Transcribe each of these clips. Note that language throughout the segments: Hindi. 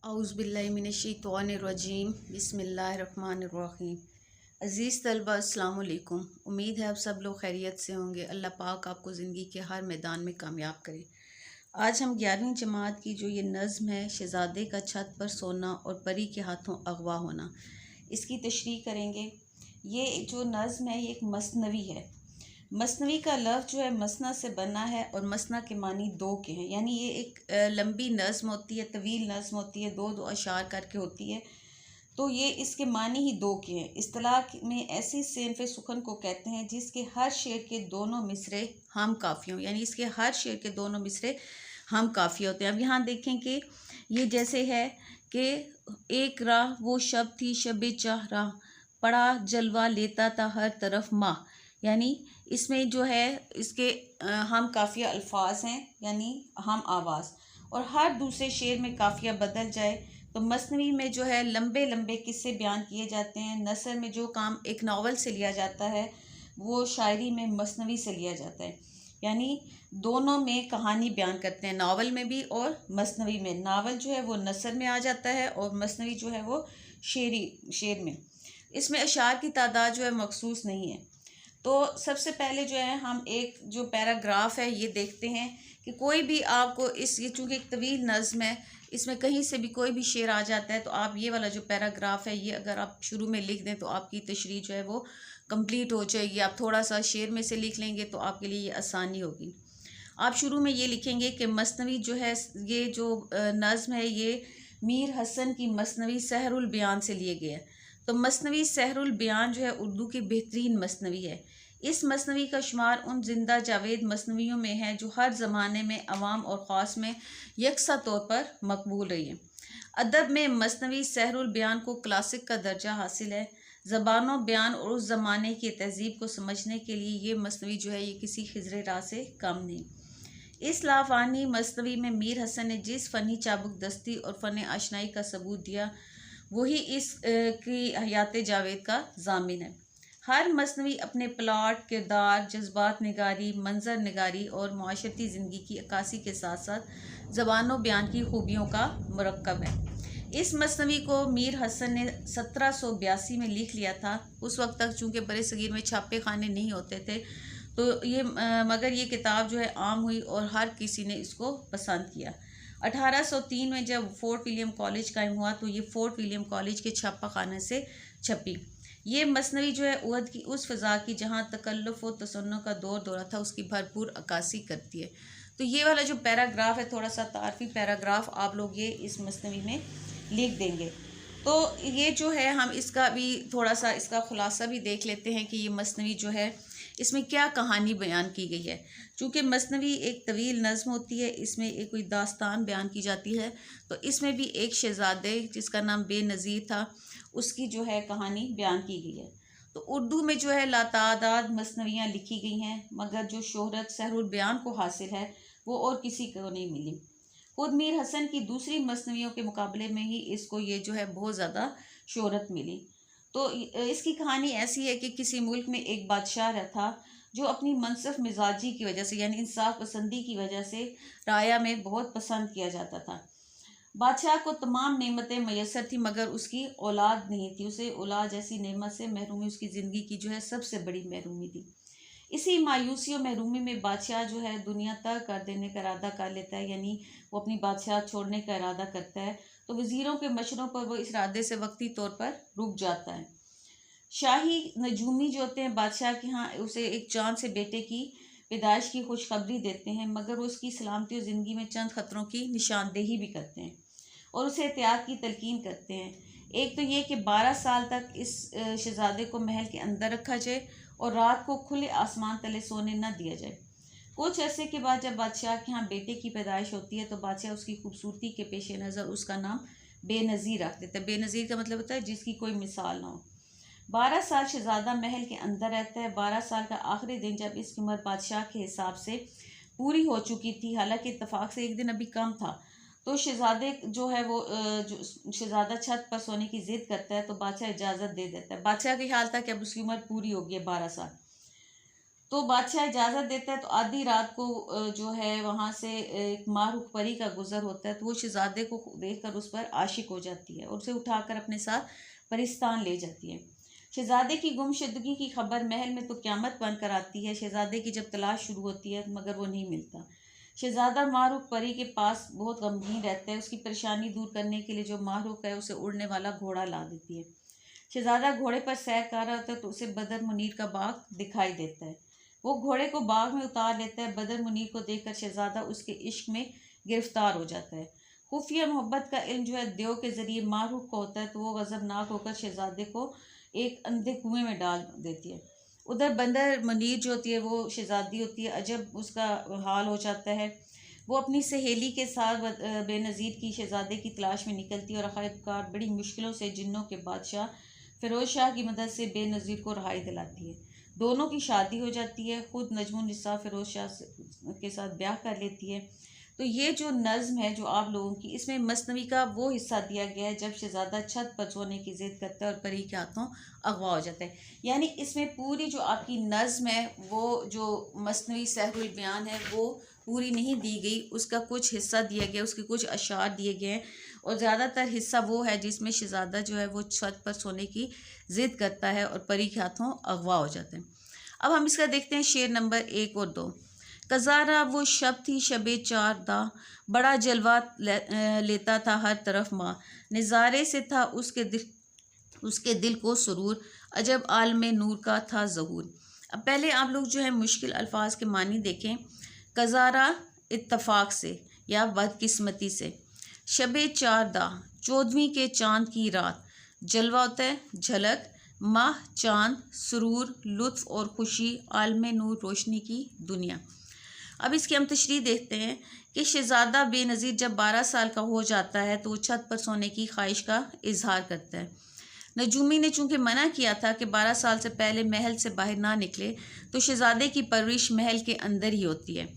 औज़ुबिल्लाहिमिनश्शैतानिर्रजीम बिस्मिल्लाहिर्रहमानिर्रहीम। अज़ीज़ तलबा अस्सलाम वालेकुम। उम्मीद है आप सब लोग खैरियत से होंगे। अल्लाह पाक आपको ज़िंदगी के हर मैदान में कामयाब करे। आज हम 11वीं जमात की जो ये नज़्म है शहज़ादे का छत पर सोना और परी के हाथों अगवा होना, इसकी तशरीह करेंगे। ये जो नज़्म है ये एक मसनवी है। मसनवी का लफ्ज़ जो है मसना से बना है और मसना के मानी दो के हैं, यानी ये एक लंबी नज़्म होती है, तवील नज़्म होती है, दो दो अशार करके होती है, तो ये इसके मानी ही दो के हैं। इस्तिलाह में ऐसी सिन्फ़ सुखन को कहते हैं जिसके हर शेर के दोनों मिसरे हम काफ़ी हों, यानी इसके हर शेर के दोनों मिसरे हम काफ़ी होते हैं। अब यहाँ देखें कि ये जैसे है कि एक राह वो शब थी शब चाह राह, पड़ा जलवा लेता था हर तरफ माह, यानी इसमें जो है इसके हम काफ़िया अल्फाज हैं, यानी हम आवाज़, और हर दूसरे शेर में काफ़िया बदल जाए तो मसनवी में जो है लंबे लंबे किस्से बयान किए जाते हैं। नसर में जो काम एक नावल से लिया जाता है वो शायरी में मसनवी से लिया जाता है, यानी दोनों में कहानी बयान करते हैं, नावल में भी और मसनवी में। नावल जो है वो नसर में आ जाता है और मसनवी जो है वो शेर में। इसमें अशार की तादाद जो है मखसूस नहीं है। तो सबसे पहले जो है हम एक जो पैराग्राफ है ये देखते हैं कि कोई भी आपको ये चूँकि एक तवील नज़्म है, इसमें कहीं से भी कोई भी शेर आ जाता है, तो आप ये वाला जो पैराग्राफ है ये अगर आप शुरू में लिख दें तो आपकी तशरीह जो है वो कंप्लीट हो जाएगी। आप थोड़ा सा शेर में से लिख लेंगे तो आपके लिए ये आसानी होगी। आप शुरू में ये लिखेंगे कि मसनवी जो है ये जो नज़्म है ये मीर हसन की मसनवी सहरुल बयान से लिए गए हैं। तो मसनवी सहरुल बयान जो है उर्दू की बेहतरीन मसनवी है। इस मसनवी का शुमार उन जिंदा जावेद मसनवियों में है जो हर ज़माने में अवाम और ख़ास में यकसा तौर पर मकबूल रही है। अदब में मसनवी सहरुल बयान को क्लासिक का दर्जा हासिल है। ज़बान बयान और उस ज़माने की तहज़ीब को समझने के लिए ये मसनवी जो है ये किसी खिज़र राह से कम नहीं। इस लाफानी मसनवी में मीर हसन ने जिस फ़नी चाबुक दस्ती और फ़न आशनाई का सबूत दिया वही इस की हयात जावेद का ज़ामिन है। हर मसनवी अपने प्लाट, किरदार, जज्बात निगारी, मंजर निगारी और माशरती ज़िंदगी की अक्कासी के साथ साथ ज़बान व बयान की खूबियों का मरकब है। इस मसनवी को मीर हसन ने 1782 में लिख लिया था। उस वक्त तक चूँकि बड़े सगीर में छापे खाने नहीं होते थे, तो ये मगर ये किताब जो है आम हुई और हर किसी ने इसको पसंद किया। 1803 में जब फोर्ट विलियम कॉलेज कायम हुआ तो ये फोर्ट विलियम कॉलेज के छापा खाने से छपी। ये मसनवी जो है उहद की उस फ़ज़ा की जहाँ तकल्लुफ़ व तसन्नुह का दौर दौरा था उसकी भरपूर अक्कासी करती है। तो ये वाला जो पैराग्राफ है थोड़ा सा तारफ़ी पैराग्राफ आप लोग ये इस मसनवी में लिख देंगे। तो ये जो है हम इसका भी थोड़ा सा इसका ख़ुलासा भी देख लेते हैं कि ये मसनवी जो है इसमें क्या कहानी बयान की गई है। चूँकि मसनवी एक तवील नज़्म होती है, इसमें एक कोई दास्तान बयान की जाती है, तो इसमें भी एक शहज़ादे जिसका नाम बेनज़ीर था उसकी जो है कहानी बयान की गई है। तो उर्दू में जो है लातादाद मसनवियाँ लिखी गई हैं, मगर जो शोहरत सहरुल बयान को हासिल है वो और किसी को नहीं मिली। खुद मीर हसन की दूसरी मसनवियों के मुकाबले में ही इसको ये जो है बहुत ज़्यादा शोहरत मिली। तो इसकी कहानी ऐसी है कि किसी मुल्क में एक बादशाह रहता जो अपनी मनसफ मिजाजी की वजह से, यानी इंसाफ पसंदी की वजह से राया में बहुत पसंद किया जाता था। बादशाह को तमाम नेमतें मैसर थी मगर उसकी औलाद नहीं थी। उसे औलाद जैसी नेमत से महरूमी उसकी ज़िंदगी की जो है सबसे बड़ी महरूमी थी। इसी मायूसी और महरूमी में बादशाह जो है दुनिया तर्क कर देने का इरादा कर लेता है, यानी वो अपनी बादशाह छोड़ने का इरादा करता है। तो वज़ीरों के मशवरों पर वो इस इरादे से वक्ती तौर पर रुक जाता है। शाही नजूमी जो होते हैं बादशाह के यहाँ उसे एक चाँद से बेटे की पैदाइश की खुशखबरी देते हैं, मगर वो उसकी सलामती और ज़िंदगी में चंद ख़तरों की निशानदेही भी करते हैं और उसे एहतियात की तलकीन करते हैं। एक तो ये कि 12 साल तक इस शहज़ादे को महल के अंदर रखा जाए और रात को खुले आसमान तले सोने न दिया जाए। कुछ अरसे के बाद जब बादशाह के यहाँ बेटे की पैदाइश होती है तो बादशाह उसकी खूबसूरती के पेश नज़र उसका नाम बेनज़ीर रख देता है। बेनज़ीर का मतलब होता है जिसकी कोई मिसाल ना हो। 12 साल शहज़ादा महल के अंदर रहता है। 12 साल का आखिरी दिन जब इसकी उम्र बादशाह के हिसाब से पूरी हो चुकी थी, हालांकि इत्तेफाक से एक दिन अभी कम था, तो शहज़ादे जो है वो जो शहज़ादा छत पर सोने की ज़िद करता है तो बादशाह इजाज़त दे देता है। बादशाह का ख्याल था कि अब उसकी उम्र पूरी हो गई है 12 साल। तो बादशाह इजाज़त देता है, तो आधी रात को जो है वहाँ से एक मारूफ परी का गुजर होता है, तो वो शहजादे को देखकर उस पर आशिक हो जाती है और उसे उठाकर अपने साथ परिस्तान ले जाती है। शहजादे की गुमशुदगी की खबर महल में तो क़यामत बनकर आती है। शहजादे की जब तलाश शुरू होती है मगर वो नहीं मिलता। शहजादा मारूफ परी के पास बहुत गमगीन रहता है। उसकी परेशानी दूर करने के लिए जो मारूफ है उसे उड़ने वाला घोड़ा ला देती है। शहजादा घोड़े पर सैर कर रहा होता है तो उसे बदर मुनीर का बाग दिखाई देता है। वो घोड़े को बाग में उतार लेता है। बदर मुनीर को देखकर शहजादा उसके इश्क में गिरफ्तार हो जाता है। खुफिया मोहब्बत का इल्म जो है देव के ज़रिए मारूफ को होता है, तो वो गज़बनाक होकर शहजादे को एक अंधे कुएं में डाल देती है। उधर बंदर मुनीर जो होती है वो शहजादी होती है, अजब उसका हाल हो जाता है। वो अपनी सहेली के साथ बेनज़ीर की शहजादे की तलाश में निकलती है और आखिरकार बड़ी मुश्किलों से जिन्नों के बादशाह फ़िरोज़ शाह की मदद से बेनज़ीर को रहाई दिलाती है। दोनों की शादी हो जाती है। ख़ुद नजमुन्निसा फ़िरोज़ शाह के साथ ब्याह कर लेती है। तो ये जो नज़्म है जो आप लोगों की, इसमें मसनवी का वो हिस्सा दिया गया है जब शहज़ादा छत पर सोने की ज़िद करता है और परी के हाथों अगवा हो जाता है। यानी इसमें पूरी जो आपकी नज़्म है, वो जो मसनवी सहरुल बयान है वो पूरी नहीं दी गई, उसका कुछ हिस्सा दिया गया, उसके कुछ अशार दिए गए हैं और ज़्यादातर हिस्सा वो है जिसमें शहज़ादा जो है वो छत पर सोने की ज़िद करता है और परी के हाथों अगवा हो जाते हैं। अब हम इसका देखते हैं शेर नंबर 1 और 2। कज़ारा वो शब थी शबे चार दा, बड़ा जलवा लेता था हर तरफ माँ, नज़ारे से था उसके दिल को सुरूर, अजब आलम नूर का था ज़हूर। अब पहले आप लोग जो है मुश्किल अल्फाज के मानी देखें। कज़ारा इत्तफाक से या बदकिस्मती से, शबे चार दा 14वीं के चाँद की रात, जलवा होता है झलक, माह चाँद, सुरूर लुत्फ़ और खुशी, आलम नूर रोशनी की दुनिया। अब इसकी हम तशरीह देखते हैं कि शहज़ादा बेनज़ीर जब 12 साल का हो जाता है तो वो छत पर सोने की ख्वाहिश का इजहार करता है। नजूमी ने चूँकि मना किया था कि 12 साल से पहले महल से बाहर ना निकले, तो शहज़ादे की परवरिश महल के अंदर ही होती है।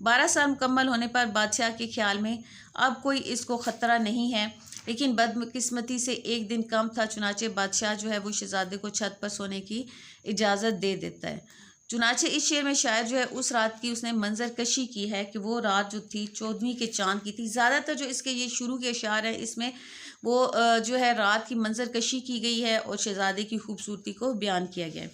12 साल मुकम्मल होने पर बादशाह के ख्याल में अब कोई इसको ख़तरा नहीं है, लेकिन बदकिस्मती से एक दिन कम था। चुनाचे बादशाह जो है वो शहज़ादे को छत पर सोने की इजाज़त दे देता है। चुनाचे इस शेर में शायर जो है उस रात की उसने मंजर कशी की है कि वो रात जो थी 14वीं के चाँद की थी। ज़्यादातर जो इसके ये शुरू के अशार हैं इसमें वो जो है रात की मंजर कशी की गई है और शहज़ादे की खूबसूरती को बयान किया गया है।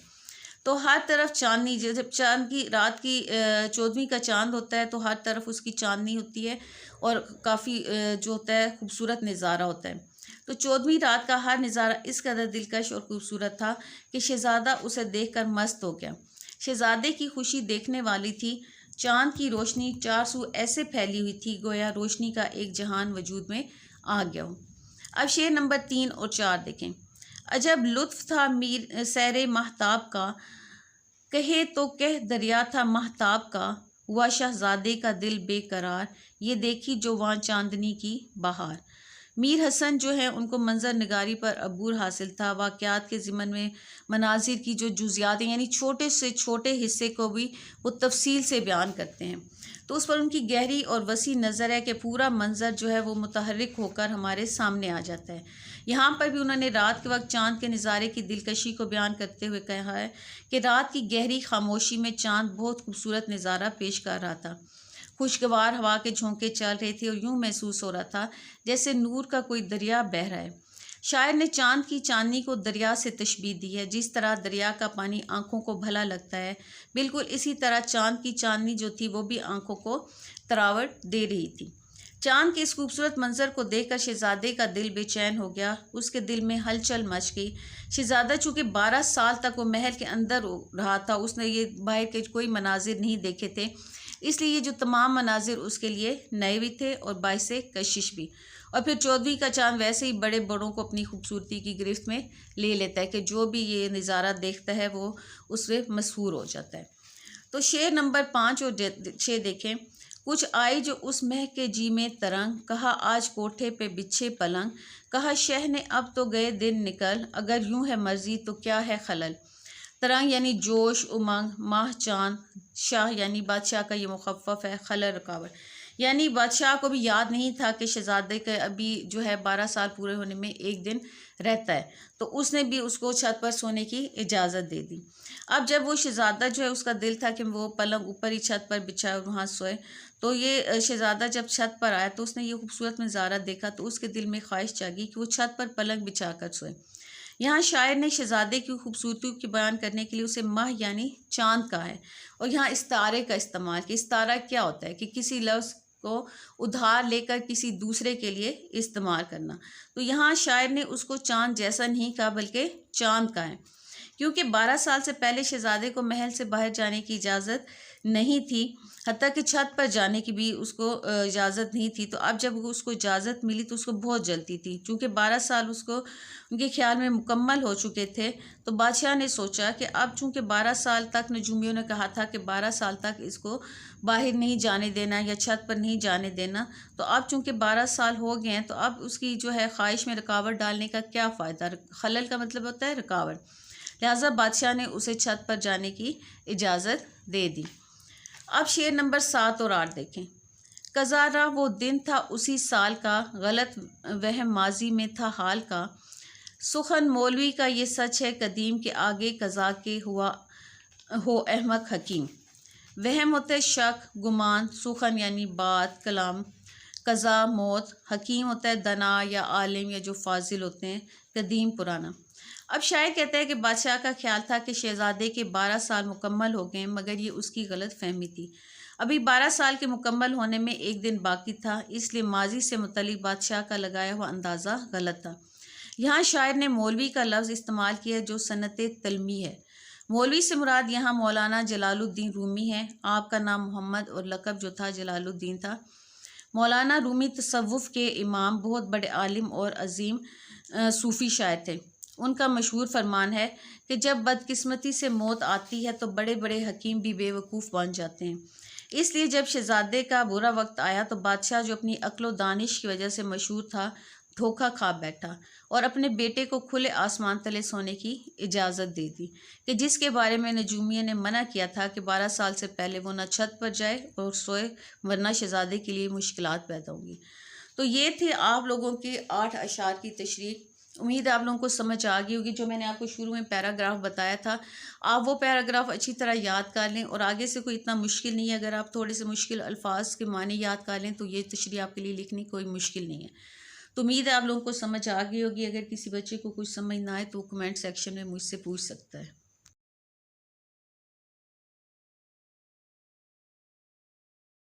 तो हर तरफ चांदनी, जब चाँद की रात की 14वीं का चाँद होता है तो हर तरफ उसकी चांदनी होती है और काफ़ी जो होता है खूबसूरत नज़ारा होता है। तो 14वीं रात का हर नज़ारा इस कदर दिलकश और खूबसूरत था कि शहज़ादा उसे देखकर मस्त हो गया। शहज़ादे की खुशी देखने वाली थी। चाँद की रोशनी चार सू ऐसे फैली हुई थी गोया रोशनी का एक जहान वजूद में आ गया हो। अब शेर नंबर 3 और 4 देखें। अजब लुत्फ़ था मीर सैरे महताब का, कहे तो कह दरिया था महताब का, हुआ शहज़ादे का दिल बेकरार, ये देखी जो वहाँ चांदनी की बहार। मीर हसन जो है उनको मंजर निगारी पर अबूर हासिल था। वाक़यात के ज़िमन में मनाजिर की जो जुज़ियात हैं यानी छोटे से छोटे हिस्से को भी वो तफसील से बयान करते हैं, तो उस पर उनकी गहरी और वसी नज़र है कि पूरा मंजर जो है वो मुतहर्रिक होकर हमारे सामने आ जाता है। यहाँ पर भी उन्होंने रात के वक्त चाँद के नज़ारे की दिलकशी को बयान करते हुए कहा है कि रात की गहरी खामोशी में चाँद बहुत खूबसूरत नज़ारा पेश कर रहा था। खुशगवार हवा के झोंके चल रहे थे और यूँ महसूस हो रहा था जैसे नूर का कोई दरिया बह रहा है। शायर ने चाँद की चांदनी को दरिया से तशबीह दी है। जिस तरह दरिया का पानी आँखों को भला लगता है, बिल्कुल इसी तरह चाँद की चांदनी जो थी वो भी आँखों को तरावट दे रही थी। चाँद के इस खूबसूरत मंजर को देखकर शहज़ादे का दिल बेचैन हो गया। उसके दिल में हलचल मच गई। शहज़ादा चूँकि 12 साल तक वो महल के अंदर रहा था, उसने ये बाहर के कोई मनाजिर नहीं देखे थे, इसलिए ये जो तमाम मनाजिर उसके लिए नए भी थे और बाइसे कशिश भी। और फिर 14वीं का चाँद वैसे ही बड़े बड़ों को अपनी खूबसूरती की गिरफ्त में ले लेता है कि जो भी ये नज़ारा देखता है वो उससे मशहूर हो जाता है। तो शेर नंबर 5 और 6 देखें। कुछ आई जो उस मह के जी में तरंग, कहा आज कोठे पे बिछे पलंग, कहा शह ने अब तो गए दिन निकल, अगर यूँ है मर्जी तो क्या है खलल। तरंग यानी जोश उमंग, माह चाँद, शाह यानी बादशाह का ये मुखफ़फ़ है, खलल रुकावट यानी बादशाह को भी याद नहीं था कि शहजादे के अभी जो है 12 साल पूरे होने में एक दिन रहता है, तो उसने भी उसको छत पर सोने की इजाज़त दे दी। अब जब वो शहजादा जो है उसका दिल था कि वो पलंग ऊपर ही छत पर बिछाए और वहाँ सोए, तो ये शहजादा जब छत पर आया तो उसने ये खूबसूरत नज़ारा देखा, तो उसके दिल में ख्वाहिश जागी कि वो छत पर पलंग बिछा कर सोए। यहाँ शायर ने शहजादे की खूबसूरती की बयान करने के लिए उसे माह यानी चाँद कहा है, और यहाँ इस्तारे का इस्तेमाल कि इस्तारा क्या होता है कि किसी लफ्ज़ को उधार लेकर किसी दूसरे के लिए इस्तेमाल करना। तो यहाँ शायर ने उसको चाँद जैसा नहीं कहा बल्कि चाँद कहा है, क्योंकि 12 साल से पहले शहजादे को महल से बाहर जाने की इजाज़त नहीं थी, हत्ता कि छत पर जाने की भी उसको इजाज़त नहीं थी। तो अब जब उसको इजाज़त मिली तो उसको बहुत जल्दी थी, क्योंकि 12 साल उसको उनके ख्याल में मुकम्मल हो चुके थे। तो बादशाह ने सोचा कि अब चूँकि 12 साल तक नजूमियों ने कहा था कि 12 साल तक इसको बाहर नहीं जाने देना या छत पर नहीं जाने देना, तो अब चूँकि 12 साल हो गए हैं तो अब उसकी जो है ख्वाहिश में रुकावट डालने का क्या फ़ायदा। खलल का मतलब होता है रुकावट, लिहाजा बादशाह ने उसे छत पर जाने की इजाज़त दे दी। अब शेर नंबर 7 और 8 देखें। कज़ारा वो दिन था उसी साल का, गलत वह माजी में था हाल का। सुखन मौलवी का ये सच है कदीम के आगे कज़ा के हुआ हो अहमक हकीम। वहम होते शक गुमान, सुखन यानी बात कलाम, कज़ा मौत, हकीम होता है दना या आलिम या जो फाजिल होते हैं, कदीम पुराना। अब शायर कहता है कि बादशाह का ख्याल था कि शहजादे के 12 साल मुकम्मल हो गए, मगर ये उसकी गलत फहमी थी। अभी 12 साल के मुकम्मल होने में एक दिन बाकी था, इसलिए माजी से मुतल्लिक बादशाह का लगाया हुआ अंदाज़ा गलत था। यहाँ शायर ने मौलवी का लफ्ज़ इस्तेमाल किया जो सनत तलमी है। मौलवी से मुराद यहाँ मौलाना जलालुद्दीन रूमी है। आपका नाम मोहम्मद और लक़ब जो था जलालुद्दीन था। मौलाना रूमी तसव्वुफ़ के इमाम, बहुत बड़े आलिम और अजीम सूफ़ी शायर थे। उनका मशहूर फरमान है कि जब बदकिस्मती से मौत आती है तो बड़े बड़े हकीम भी बेवकूफ़ बन जाते हैं। इसलिए जब शहजादे का बुरा वक्त आया तो बादशाह, जो अपनी अक्ल व दानिश की वजह से मशहूर था, धोखा खा बैठा और अपने बेटे को खुले आसमान तले सोने की इजाज़त दे दी, कि जिसके बारे में नजूमिया ने मना किया था कि 12 साल से पहले वो न छत पर जाए और सोए, वरना शहजादे के लिए मुश्किलात पैदा होंगी। तो ये थे आप लोगों के 8 अशार की तशरीह। उम्मीद है आप लोगों को समझ आ गई होगी। जो मैंने आपको शुरू में पैराग्राफ बताया था, आप वो पैराग्राफ अच्छी तरह याद कर लें, और आगे से कोई इतना मुश्किल नहीं है। अगर आप थोड़े से मुश्किल अल्फाज के माने याद कर लें तो ये तशरीह आपके लिए लिखनी कोई मुश्किल नहीं है। तो उम्मीद है आप लोगों को समझ आ गई होगी। अगर किसी बच्चे को कुछ समझ ना आए तो वो कमेंट सेक्शन में मुझसे पूछ सकता है।